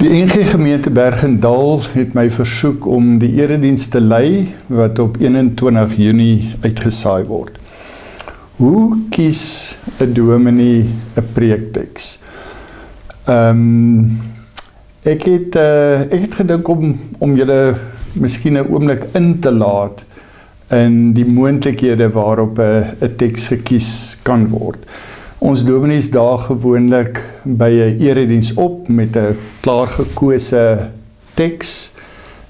Die NG Gemeente Bergendal het my versoek om die erediens te lei wat op 21 Junie uitgesaai word. Hoe kies 'n dominee 'n preekteks? Ek het gedink om julle miskien 'n oomblik in te laat in die moontlikhede waarop 'n teks gekies kan word. Ons dominees daag gewoonlik by 'n erediens op met 'n klaar gekose teks,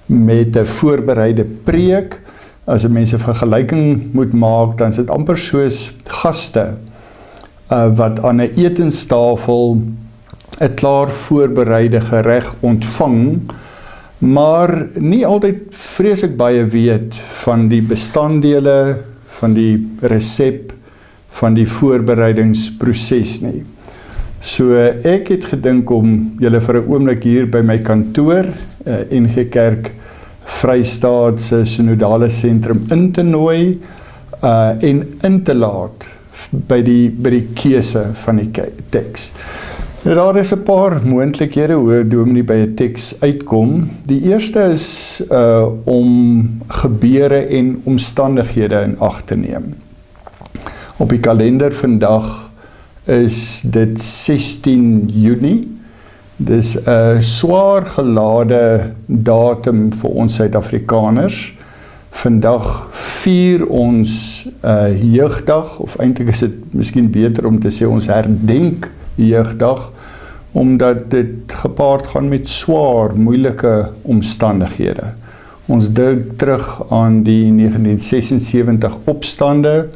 met 'n voorbereide preek. As 'n mens 'n vergelyking moet maak, dan is dit amper soos gaste wat aan 'n etenstafel 'n klaar voorbereide gereg ontvang, maar nie altyd vreeslik baie weet van die bestanddele, van die resep, van die voorbereidingsproses nie. So ek het gedink om julle vir 'n oomblik hier by my kantoor, NG Kerk Vrystaat se Synodale Sentrum in te nooi en in te laat by die keuse van die teks. Daar is 'n paar moontlikhede hoe 'n dominee by 'n teks uitkom. Die eerste is om gebeure en omstandighede in ag te neem. Op die kalender vandag is dit 16 Junie. Dis 'n swaar gelade datum vir ons Suid-Afrikaners. Vandag vier ons jeugdag, of eintlik is dit miskien beter om te sê ons herdenk jeugdag, omdat dit gepaard gaan met swaar, moeilike omstandighede. Ons dink terug aan die 1976 opstande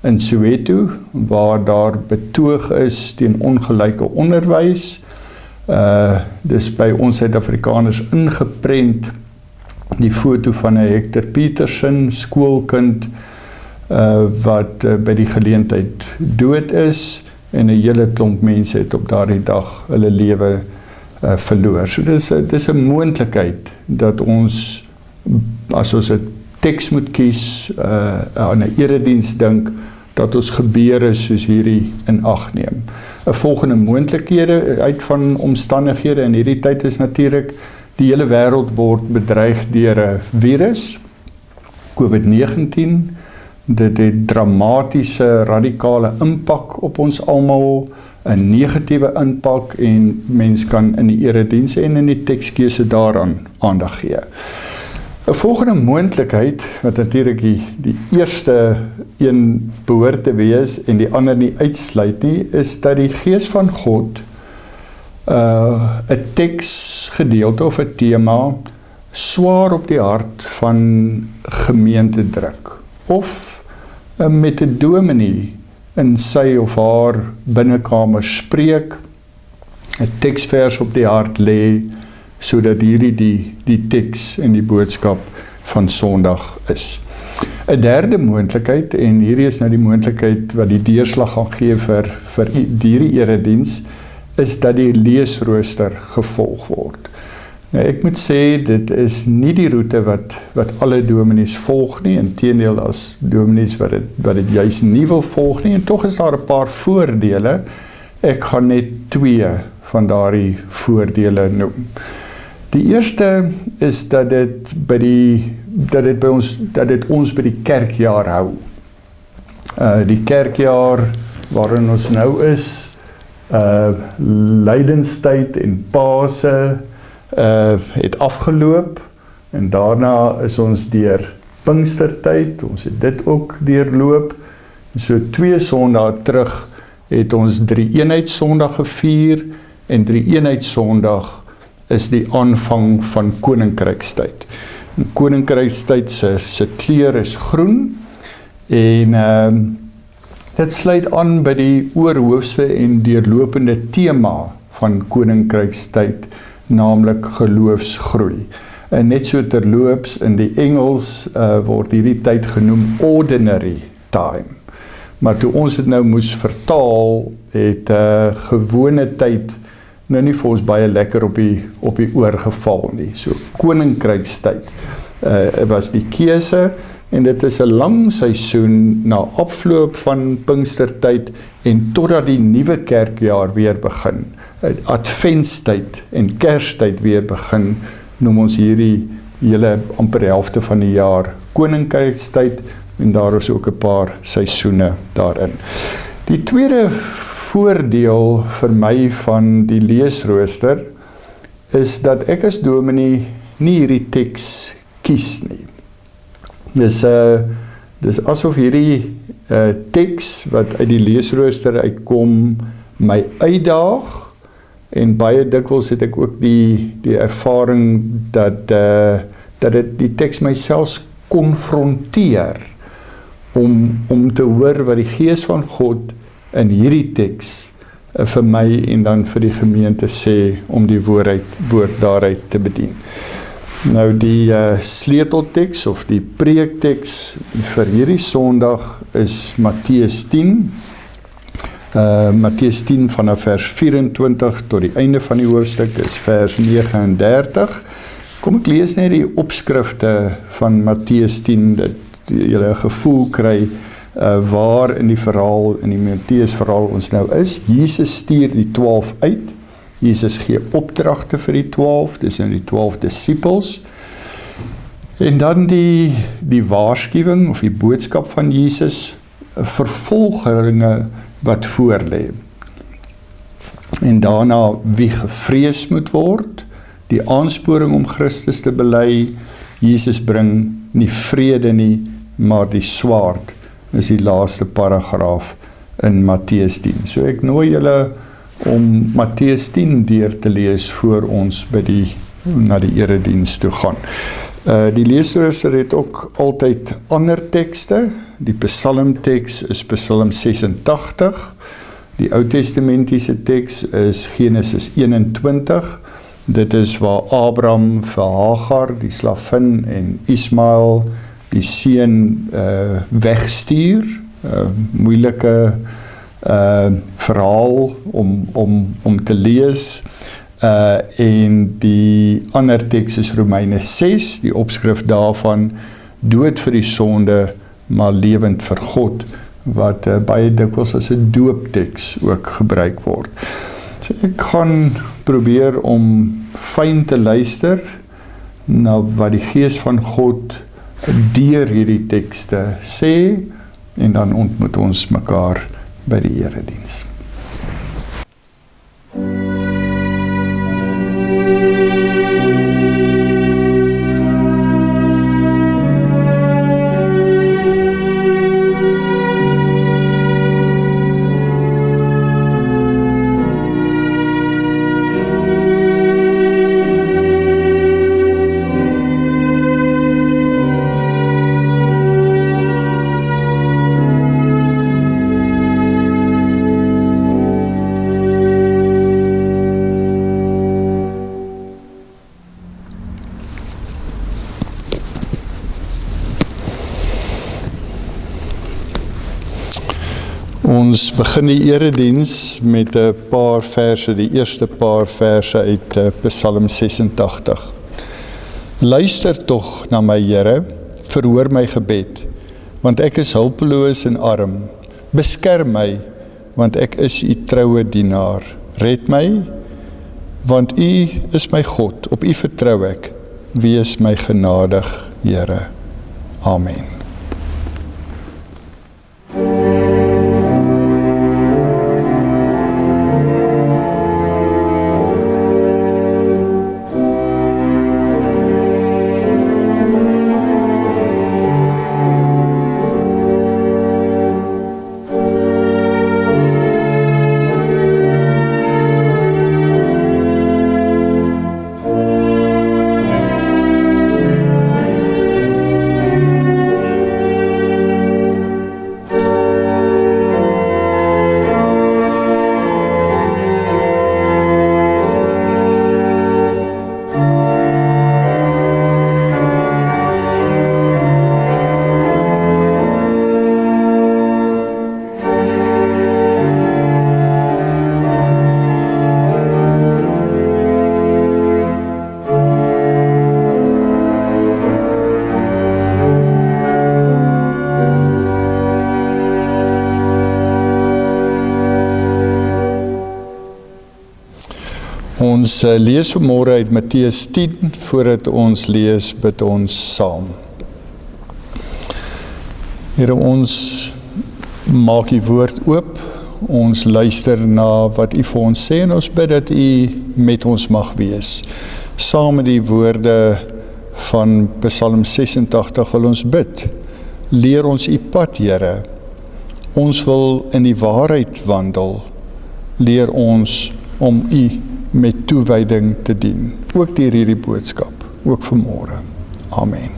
in Soweto, waar daar betoog is teen ongelyke onderwys. Dis by ons Suid-Afrikaners ingeprent, die foto van 'n Hector Peterson skoolkind wat by die geleentheid dood is, en 'n hele klomp mense het op daardie dag hulle lewe verloor. So dis 'n moontlikheid dat ons, as ons 'n teks moet kies, aan 'n erediens dink, dat ons gebeure soos hierdie in ag neem. 'n Volgende moontlikhede uit van omstandighede in hierdie tyd is natuurlik, die hele wêreld word bedreig deur 'n virus, COVID-19, dit het dramatiese, radikale impak op ons almal, 'n negatiewe impak, en mens kan in die eredienste en in die tekskeuse daaraan aandag gee. 'n Volgende moontlikheid, wat natuurlik die eerste een behoort te wees en die ander nie uitsluit nie, is dat die Gees van God 'n teksgedeelte of 'n tema swaar op die hart van gemeente druk, of met 'n dominee in sy of haar binnekamer spreek, 'n teksvers op die hart lê, sodat hierdie die teks en die boodskap van Sondag is. 'n Derde moontlikheid, en hierdie is nou die moontlikheid wat die deurslag gaan gee vir hierdie erediens, is dat die leesrooster gevolg word. Nou, ek moet sê, dit is nie die roete wat alle dominees volg nie, inteendeel as dominees wat dit juis nie wil volg nie, en tog is daar 'n paar voordele. Ek gaan net 2 van daardie voordele noem. Die eerste is dat dit ons by die kerkjaar hou. Die kerkjaar waarin ons nou is, lydenstyd en Pase het afgeloop, en daarna is ons deur Pinkstertyd, ons het dit ook deurloop. So 2 Sondae terug het ons Drie-eenheid-Sondag gevier, en Drie-eenheid-Sondag is die aanvang van Koninkrykstyd. Koninkrykstyd se kleur is groen, en dit sluit aan by die oorhoofse en deurlopende tema van Koninkrykstyd, naamlik geloofsgroei. En net so terloops, in die Engels word hierdie tyd genoem ordinary time. Maar toe ons dit nou moes vertaal, het gewone tyd nou nie vir ons baie lekker op die oor geval nie. So Koninkrykstyd was die keuse, en dit is 'n lang seisoen na afloop van Pinkstertyd en totdat die nuwe kerkjaar weer begin. Adventstyd en Kerstyd weer begin, noem ons hierdie hele amper helfte van die jaar Koninkrykstyd, en daar is ook 'n paar seisoene daarin. Die tweede voordeel vir my van die leesrooster is dat ek as dominee nie hierdie teks kies nie. Dis asof hierdie teks wat uit die leesrooster uitkom my uitdaag, en baie dikwels het ek ook die ervaring dat die teks my selfs konfronteer om te hoor wat die Gees van God in hierdie teks vir my en dan vir die gemeente sê om die woord daaruit te bedien. Nou die sleutelteks of die preekteks vir hierdie Sondag is Matteus 10. Matteus 10 vanaf vers 24 tot die einde van die hoofstuk is vers 39. Kom ek lees net die opskrifte van Matteus 10, dat julle 'n gevoel kry waar in die verhaal, in die Matteus verhaal ons nou is. Jesus stuur die 12 uit. Jesus gee opdragte vir die 12, dis nou die 12 disippels. En dan die waarskuwing of die boodskap van Jesus, vervolginge wat voorlê. En daarna wie gevrees moet word, die aansporing om Christus te bely. Jesus bring nie vrede nie, maar die swaard, is die laaste paragraaf in Matteus 10. So ek nooi julle om Matteus 10 deur te lees voor ons na die erediens toe gaan. Die leesrooster het ook altyd ander tekste. Die psalmteks is Psalm 86. Die Oud-testamentiese teks is Genesis 21. Dit is waar Abraham vir Hagar, die slavin, en Ismael, die seun, wegstuur. Moeilike verhaal om te lees. En die ander teks is Romeine 6, die opskrif daarvan, dood vir die sonde, maar lewend vir God, wat baie dikwels as 'n doopteks ook gebruik word. So ek gaan probeer om fyn te luister na wat die Gees van God deur hierdie tekste sê, en dan ontmoet ons mekaar by die erediens. Ons begin die erediens met 'n paar verse, die eerste paar verse uit Psalm 86. Luister tog na my Here, verhoor my gebed, want ek is hulpeloos en arm. Beskerm my, want ek is u troue dienaar. Red my, want u is my God, op u vertrou ek. Wees my genadig, Here. Amen. Ons lees vanmôre uit Matteus 10, voordat ons lees, bid ons saam. Here, ons maak die woord oop, ons luister na wat U vir ons sê en ons bid dat U met ons mag wees. Saam met die woorde van Psalm 86 wil ons bid. Leer ons U pad, Here. Ons wil in die waarheid wandel. Leer ons om U met toewyding te dien. Ook deur hierdie boodskap, ook vanmôre. Amen.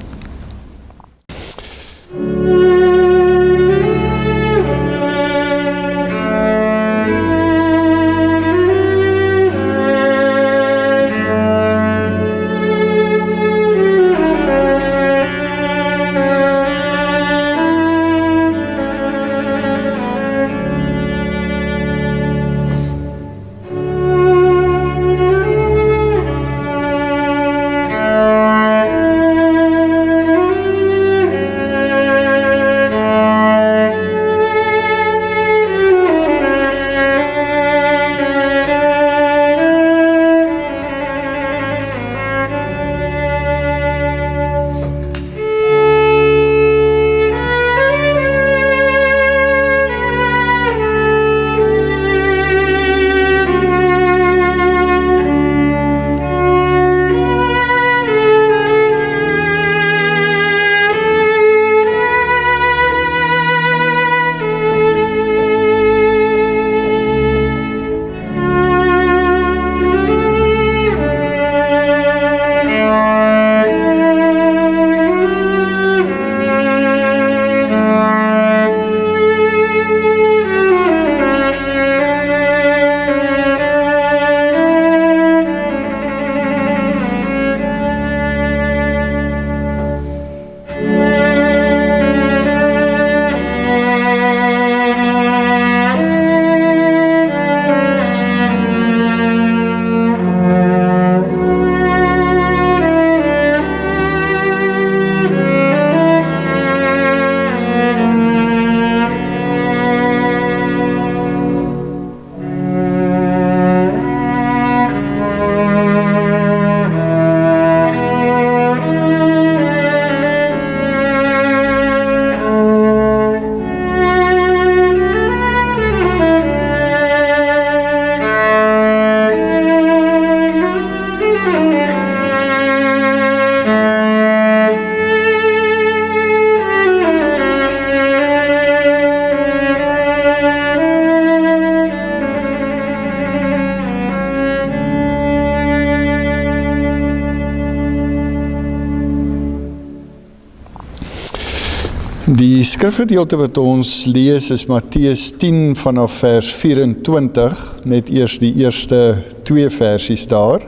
Die skrifgedeelte wat ons lees is Matteus 10 vanaf vers 24, net eers die eerste 2 versies daar.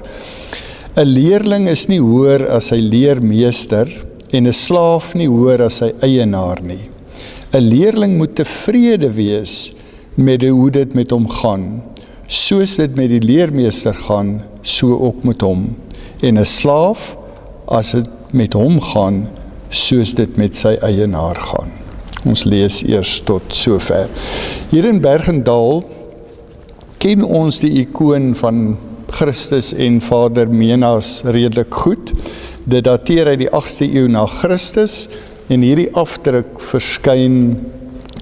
'n Leerling is nie hoër as sy leermeester en 'n slaaf nie hoër as sy eienaar nie. 'n Leerling moet tevrede wees met hoe dit met hom gaan. Soos dit met die leermeester gaan, so ook met hom. En 'n slaaf, as dit met hom gaan, soos dit met sy eienaar gaan. Ons lees eers tot sover. Hier in Bergendal ken ons die ikoon van Christus en Vader Menas redelik goed. Dit dateer uit die 8de eeu na Christus en hierdie afdruk verskyn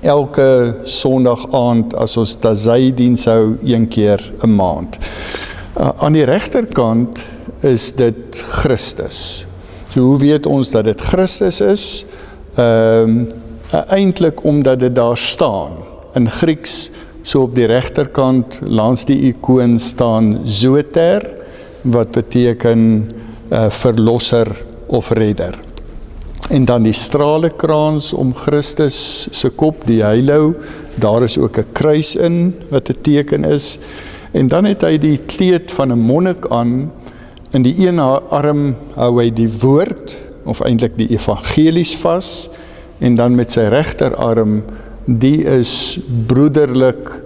elke Sondag aand as ons Tazai-diens hou 1 keer 'n maand. Aan die regterkant is dit Christus. So hoe weet ons dat dit Christus is? Eintlik omdat dit daar staan. In Grieks, so op die regterkant, langs die ikoon staan Zoter, wat beteken verlosser of redder. En dan die stralekrans om Christus se kop, die heilou, daar is ook 'n kruis in, wat 'n teken is. En dan het hy die kleed van 'n monnik aan. In die een arm hou hy die woord, of eintlik die evangelies vas, en dan met sy regterarm, die is broederlik,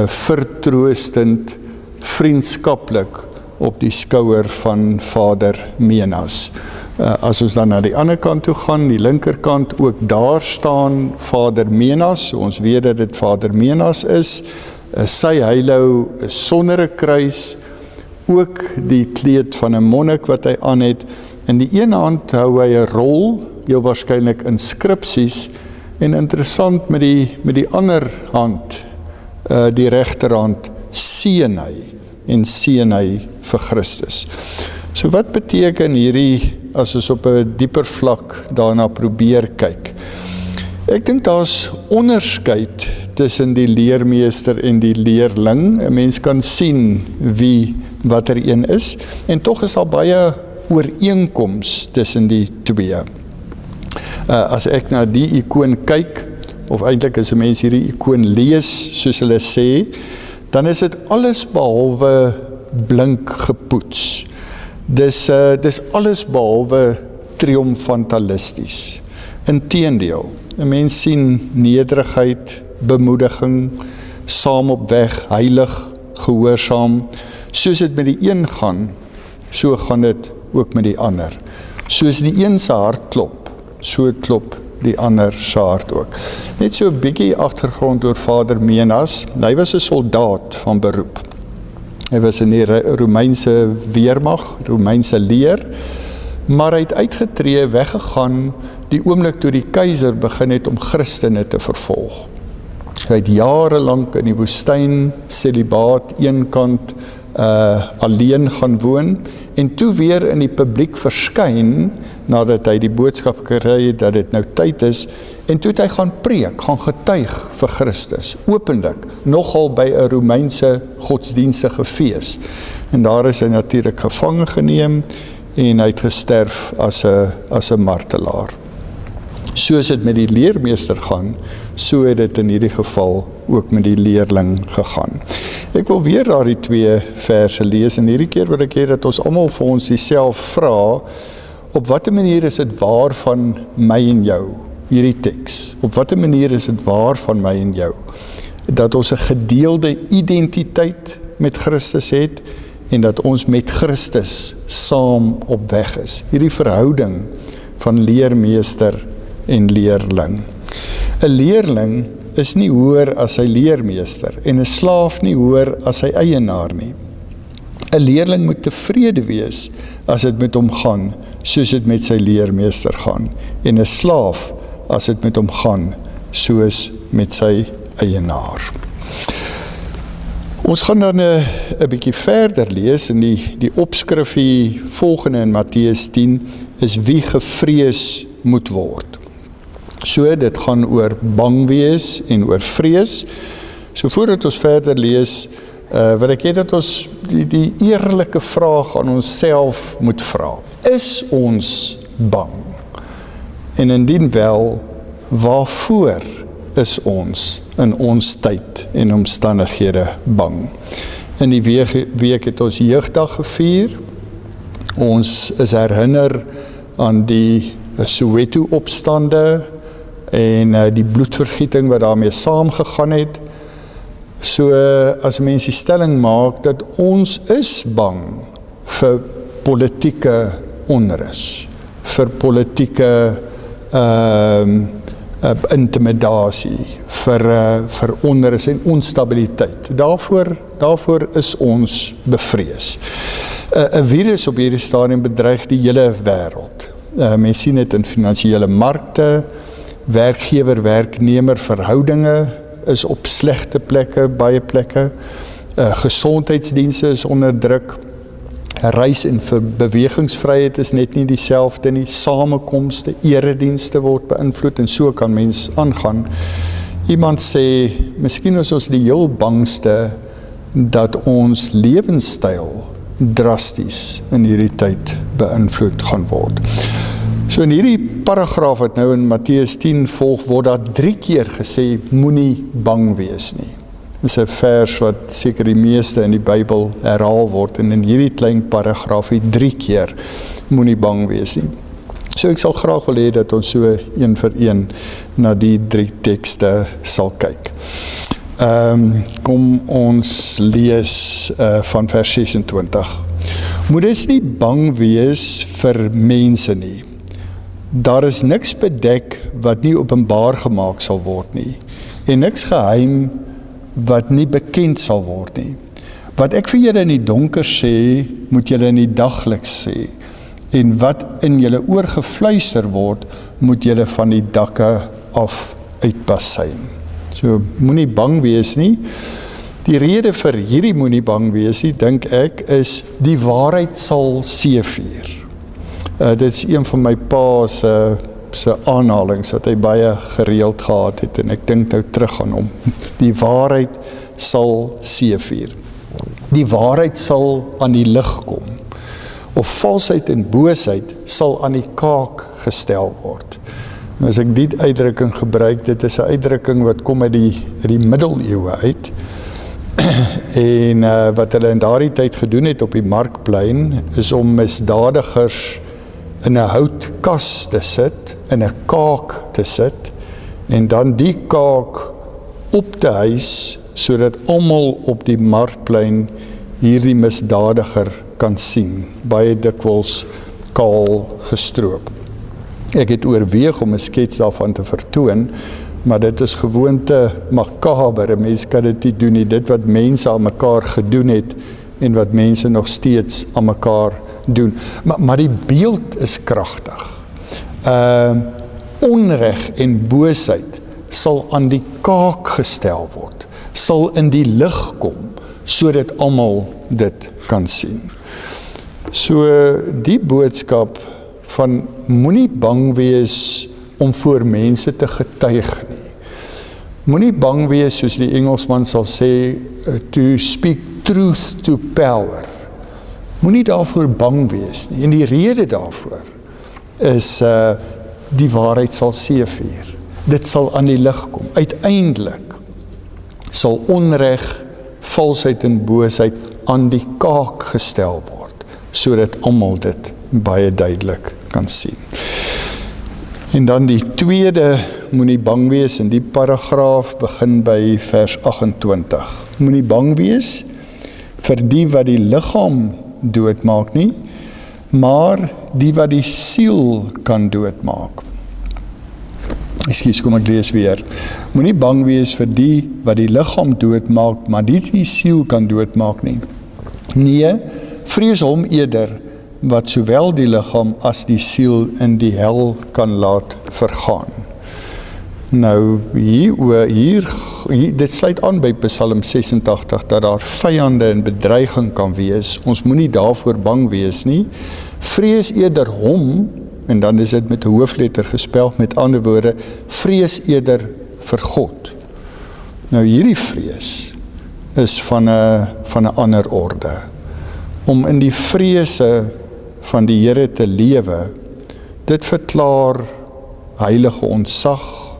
vertroostend, vriendskaplik op die skouer van Vader Menas. As ons dan na die ander kant toe gaan, die linkerkant, ook daar staan Vader Menas, ons weet dat dit Vader Menas is, sy heilou is sonder 'n kruis, ook die kleed van 'n monnik wat hy aan het. In die een hand hou hy 'n rol, heel waarskynlik inskripsies, en interessant met die ander hand, die regterhand, seën hy vir Christus. So wat beteken hierdie, as ons op 'n dieper vlak daarna probeer kyk? Ek dink daar's onderskeid tussen die leermeester en die leerling. 'n Mens kan sien wie watter een is, en tog is daar baie ooreenkoms tussen die twee. As ek na die ikoon kyk, of eintlik as 'n mens hierdie ikoon lees, soos hulle sê, dan is dit alles behalwe blink gepoets. Dis alles behalwe triomfantalisties. Inteendeel, 'n mens sien nederigheid, bemoediging, saam op weg, heilig, gehoorsaam. Soos dit met die een gaan, so gaan dit ook met die ander. Soos die een se hart klop, so klop die ander se hart ook. Net so 'n bietjie agtergrond oor Vader Menas. Hy was 'n soldaat van beroep. Hy was in die Romeinse weermag, Romeinse leer, maar hy het uitgetree, weggegaan, die oomblik toe die keiser begin het om Christene te vervolg. Hy het jarelang in die woestyn, celibaat, eenkant, alleen gaan woon, en toe weer in die publiek verskyn, nadat hy die boodskap gekry het dat dit nou tyd is, en toe het hy gaan preek, gaan getuig vir Christus, openlik, nogal by 'n Romeinse godsdienstige fees. En daar is hy natuurlik gevange geneem, en hy het gesterf as 'n martelaar. Soos dit met die leermeester gaan, so het dit in hierdie geval ook met die leerling gegaan. Ek wil weer daardie 2 verse lees, en hierdie keer wil ek hê dat ons almal vir ons dieself vra, op watter manier is dit waar van my en jou, hierdie teks? Op watter manier is dit waar van my en jou? Dat ons 'n gedeelde identiteit met Christus het, en dat ons met Christus saam op weg is. Hierdie verhouding van leermeester en leerling. 'n Leerling is nie hoër as sy leermeester, en 'n slaaf nie hoër as sy eienaar nie. 'n Leerling moet tevrede wees as dit met hom gaan, soos dit met sy leermeester gaan, en 'n slaaf as dit met hom gaan, soos met sy eienaar. Ons gaan dan 'n bietjie verder lees, en die opskrif hier volgende in Matteus 10 is wie gevrees moet word. So, dit gaan oor bang wees en oor vrees. So voordat ons verder lees, wil ek hê dat ons die eerlike vraag aan onsself moet vra. Is ons bang? En indien wel, waarvoor is ons in ons tyd en omstandighede bang? In die week het ons jeugdag gevier. Ons is herinner aan die Soweto-opstande en die bloedvergieting wat daarmee saamgegaan het. So as mens die stelling maak dat ons is bang vir politieke onrus, vir politieke intimidasie, vir onrus en onstabiliteit. Daarvoor is ons bevrees. 'n virus op hierdie stadium bedreig die hele wêreld. Mens sien dit in finansiële markte, werkgewer-werknemer verhoudinge is op slegte plekke, baie plekke. Gesondheidsdienste is onder druk. Reis en bewegingsvryheid is net nie dieselfde nie. Samekomste, eredienste word beïnvloed, en so kan mens aangaan. Iemand sê, miskien is ons die heel bangste dat ons lewenstyl drasties in hierdie tyd beïnvloed gaan word. So in hierdie paragraaf wat nou in Matteus 10 volg, word daar 3 keer gesê, moenie bang wees nie. Dit is 'n vers wat seker die meeste in die Bybel herhaal word, en in hierdie klein paragraaf 3 keer moenie bang wees nie. So ek sal graag wil hê dat ons so een vir een na die 3 tekste sal kyk. Kom ons lees van vers 26. Moet ons nie bang wees vir mense nie. Daar is niks bedek wat nie openbaar gemaak sal word nie, en niks geheim wat nie bekend sal word nie. Wat ek vir julle in die donker sê, moet julle in die daglik sê. En wat in julle oor gefluister word, moet julle van die dakke af uitbasyn. So, moenie bang wees nie. Die rede vir hierdie moenie bang wees nie, dink ek, is die waarheid sal seëvier. Dit is een van my pa se aanhalings, wat hy baie gereeld gehad het, en ek dink nou terug aan hom. Die waarheid sal seëvier. Die waarheid sal aan die lig kom. Of valsheid en boosheid sal aan die kaak gestel word. Nou, as ek die uitdrukking gebruik, dit is 'n uitdrukking wat kom uit die middeleeue uit, en wat hulle in daardie tyd gedoen het op die markplein, is om misdadigers in 'n houtkas te sit, in 'n kaak te sit, en dan die kaak op te hys, sodat almal op die markplein hierdie misdadiger kan sien, baie dikwels kaal gestroop. Ek het oorweeg om 'n skets daarvan te vertoon, maar dit is gewoon te makaber. 'n Mens kan dit nie doen nie, dit wat mense aan mekaar gedoen het, en wat mense nog steeds aan mekaar doen. Maar die beeld is kragtig. Onreg en boosheid sal aan die kaak gestel word, sal in die lig kom, sodat almal dit kan sien. So die boodskap van moenie bang wees om voor mense te getuig nie. Moenie bang wees, soos die Engelsman sal sê, to speak truth to power. Moenie daarvoor bang wees nie. En die rede daarvoor is die waarheid sal seëvier. Dit sal aan die lig kom. Uiteindelik sal onreg, valsheid en boosheid aan die kaak gestel word, sodat almal dit baie duidelik kan sien. En dan die tweede, moenie bang wees, en die paragraaf begin by vers 28. Moenie bang wees vir die wat die liggaam doodmaak nie, maar die wat die siel kan doodmaak. Ekskuus, kom ek lees weer. Moenie bang wees vir die wat die liggaam doodmaak, maar die siel kan doodmaak nie. Nee, vrees hom eerder wat sowel die liggaam as die siel in die hel kan laat vergaan. Nou, hier dit sluit aan by Psalm 86, dat daar vyande en bedreiging kan wees. Ons moenie daarvoor bang wees nie. Vrees eerder hom, en dan is dit met 'n hoofletter gespel, met ander woorde, vrees eerder vir God. Nou, hierdie vrees is van 'n ander orde. Om in die vrese van die Here te lewe, dit verklaar heilige ontsag,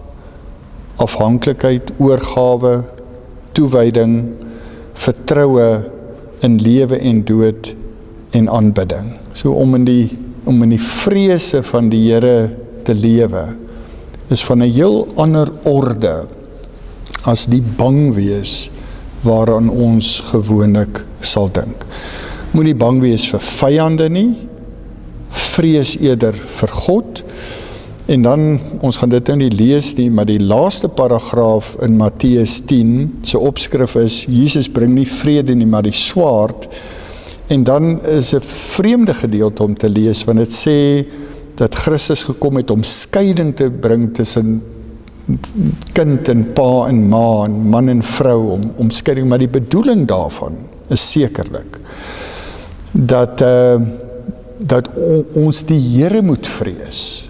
afhanklikheid, oorgawe, toewyding, vertroue in lewe en dood en aanbidding. So om in die vrese van die Here te lewe, is van 'n heel ander orde as die bang wees waaraan ons gewoonlik sal dink. Moenie bang wees vir vyande nie, vrees eerder vir God. En dan, ons gaan dit nou nie lees nie, maar die laaste paragraaf in Matteus 10, se opskrif is, Jesus bring nie vrede nie, maar die swaard. En dan is 'n vreemde gedeelte om te lees, want dit sê dat Christus gekom het om skeiding te bring tussen kind en pa en ma, en man en vrou, om skeiding, maar die bedoeling daarvan is sekerlik dat ons die Here moet vrees,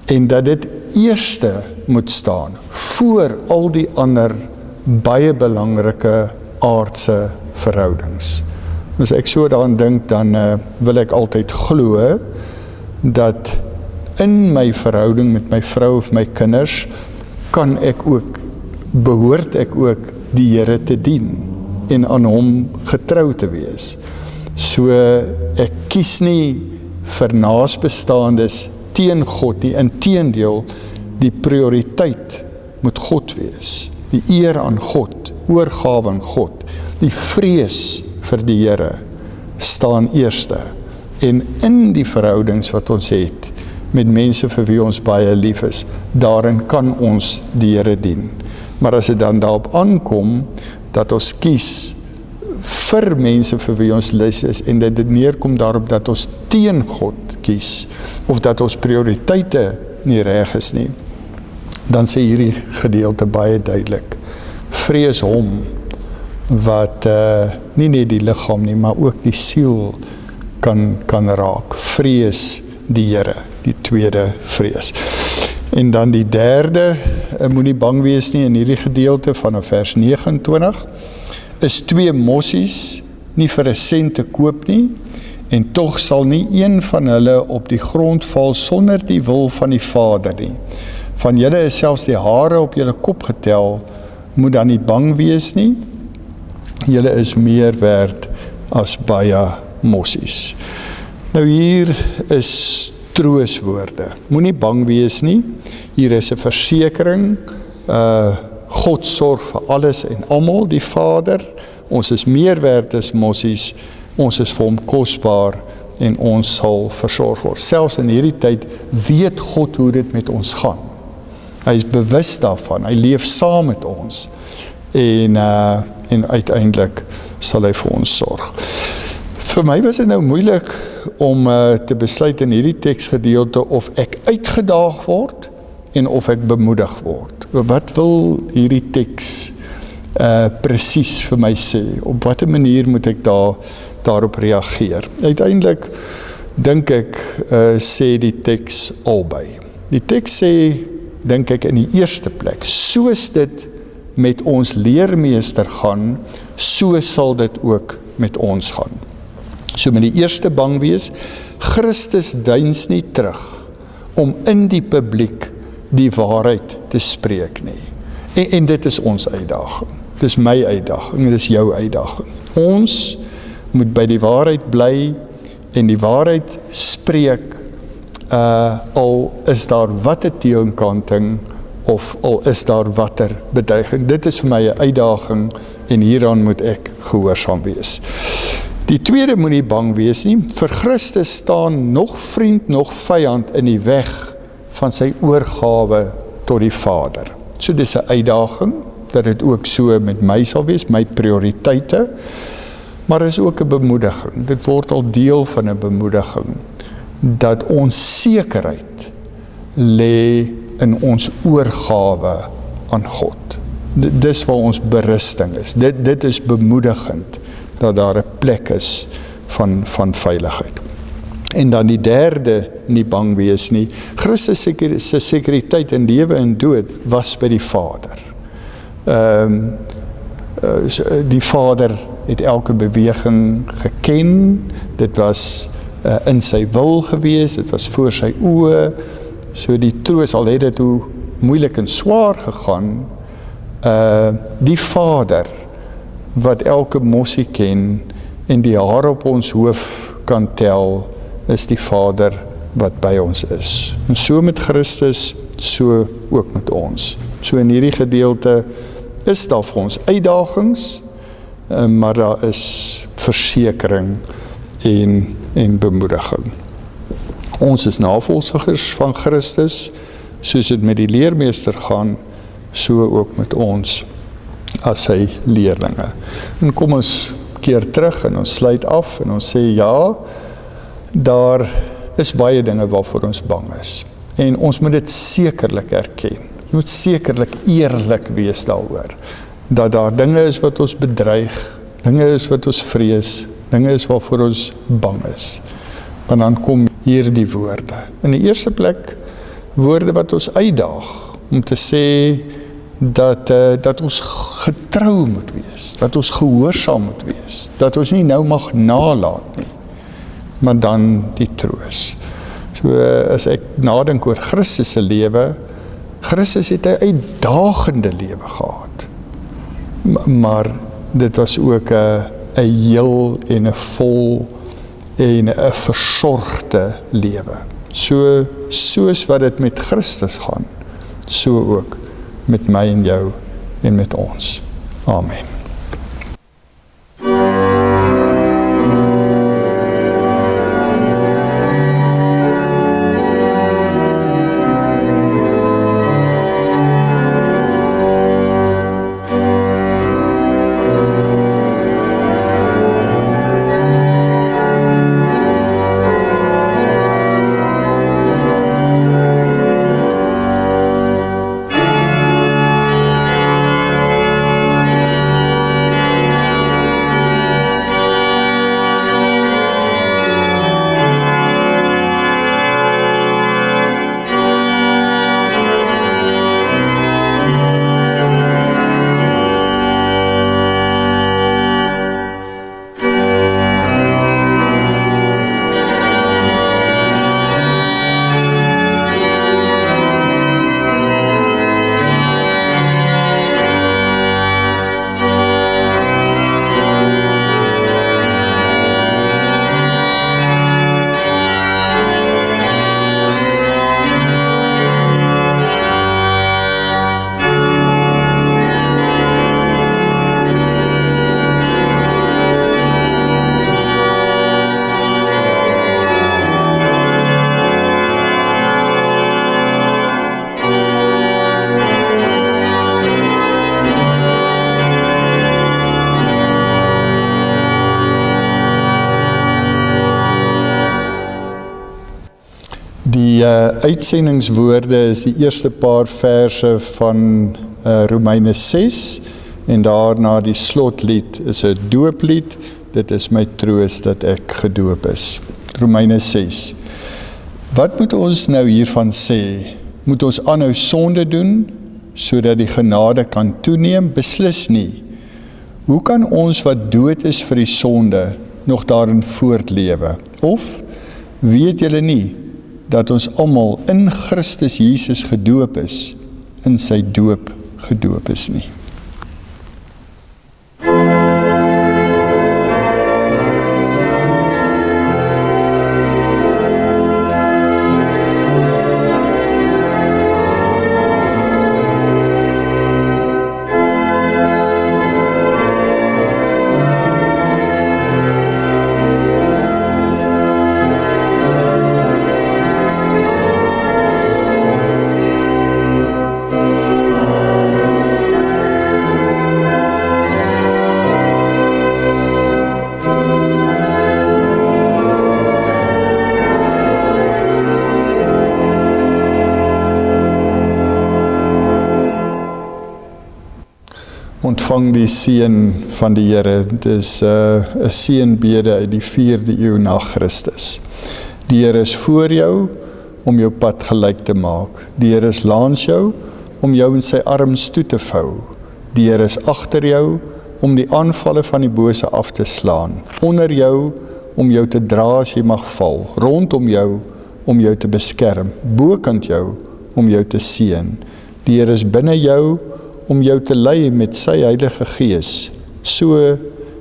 en dat dit eerste moet staan voor al die ander baie belangrike aardse verhoudings. As ek so daaraan dink, dan wil ek altyd glo dat in my verhouding met my vrou of my kinders behoort ek ook die Here te dien en aan hom getrou te wees. So ek kies nie vir naasbestaandes teen God nie, inteendeel, die prioriteit moet God wees. Die eer aan God, oorgawe aan God, die vrees vir die Here staan eerste. En in die verhoudings wat ons het met mense vir wie ons baie lief is, daarin kan ons die Here dien. Maar as dit dan daarop aankom dat ons kies vir mense vir wie ons lus is, en dit neerkom daarop dat ons teen God kies, of dat ons prioriteite nie reg is nie, dan sê hierdie gedeelte baie duidelik, vrees hom, wat nie net die liggaam nie, maar ook die siel kan raak. Vrees die Here, die tweede vrees. En dan die derde, moenie bang wees nie, in hierdie gedeelte van vers 29, is 2 mossies nie vir 1 sent te koop nie, en tog sal nie een van hulle op die grond val sonder die wil van die Vader nie. Van julle is selfs die hare op julle kop getel, moet dan nie bang wees nie, julle is meer werd as baie mossies. Nou hier is trooswoorde, moenie bang wees nie, hier is 'n versekering, God sorg vir alles en almal, die Vader, ons is meer werd as mossies, ons is vir hom kosbaar en ons sal versorg word. Selfs in hierdie tyd weet God hoe dit met ons gaan. Hy is bewus daarvan, hy leef saam met ons en uiteindelik sal hy vir ons sorg. Vir my was dit nou moeilik om te besluit in hierdie teksgedeelte of ek uitgedaag word en of ek bemoedig word. Wat wil hierdie teks presies vir my sê? Op watter manier moet ek daarop reageer? Uiteindelik dink ek sê die teks albei. Die teks sê, dink ek in die eerste plek, soos dit met ons leermeester gaan, so sal dit ook met ons gaan. So met die eerste bang wees, Christus deins nie terug om in die publiek die waarheid te spreek nie. En dit is ons uitdaging. Dit is my uitdaging, dit is jou uitdaging. Ons moet by die waarheid bly en die waarheid spreek, al is daar watter teenkanting of al is daar watter betuiging. Dit is vir my 'n uitdaging en hieraan moet ek gehoorsaam wees. Die tweede moenie bang wees nie, vir Christus staan nog vriend, nog vyand in die weg van sy oorgawe tot die Vader. So dis 'n uitdaging, dat dit ook so met my sal wees, my prioriteite, maar is ook 'n bemoediging. Dit word al deel van 'n bemoediging, dat ons sekerheid lê in ons oorgawe aan God. Dis waar ons berusting is. Dit is bemoedigend, dat daar 'n plek is van veiligheid. En dan die derde, nie bang wees nie. Christus se sekuriteit in lewe en dood was by die Vader. Die Vader het elke beweging geken, dit was in sy wil gewees, dit was voor sy oë, so die troos, al het dit hoe moeilik en swaar gegaan, die Vader, wat elke mossie ken, en die haar op ons hoof kan tel, is die Vader wat by ons is. En so met Christus, so ook met ons. So in hierdie gedeelte is daar vir ons uitdagings, maar daar is versekering en bemoediging. Ons is navolgers van Christus, soos dit met die leermeester gaan, so ook met ons as sy leerlinge. En kom ons keer terug en ons sluit af en ons sê ja, daar is baie dinge waarvoor ons bang is. En ons moet dit sekerlik erken. Jy moet sekerlik eerlik wees daaroor, dat daar dinge is wat ons bedreig, dinge is wat ons vrees, dinge is waarvoor ons bang is. Maar dan kom hier die woorde. In die eerste plek, woorde wat ons uitdaag, om te sê, dat ons getrou moet wees, dat ons gehoorsaam moet wees, dat ons nie nou mag nalaat nie, maar dan die troos. So as ek nadink oor Christus se lewe, Christus het 'n uitdagende lewe gehad, maar dit was ook 'n heel en 'n vol en 'n versorgde lewe. Soos wat dit met Christus gaan, so ook met my en jou en met ons. Amen. Die uitsendingswoorde is die eerste paar verse van Romeine 6 en daarna die slotlied is 'n dooplied. Dit is my troos dat ek gedoop is. Romeine 6. Wat moet ons nou hiervan sê? Moet ons aanhou sonde doen sodat die genade kan toeneem? Beslis nie. Hoe kan ons wat dood is vir die sonde nog daarin voortlewe? Of weet julle nie dat ons almal in Christus Jesus gedoop is, in sy doop gedoop is nie? Ontvang die seën van die Here. Dit is 'n seënbede uit die 4de eeu na Christus. Die Here is voor jou om jou pad gelyk te maak. Die Here is langs jou om jou in sy arms toe te vou. Die Here is agter jou om die aanvalle van die bose af te slaan. Onder jou om jou te dra as jy mag val. Rondom jou om jou te beskerm. Bokant jou om jou te seën. Die Here is binne jou om jou te lei met sy Heilige Gees. So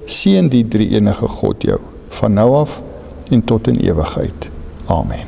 seën die drie-enige God jou, van nou af en tot in ewigheid. Amen.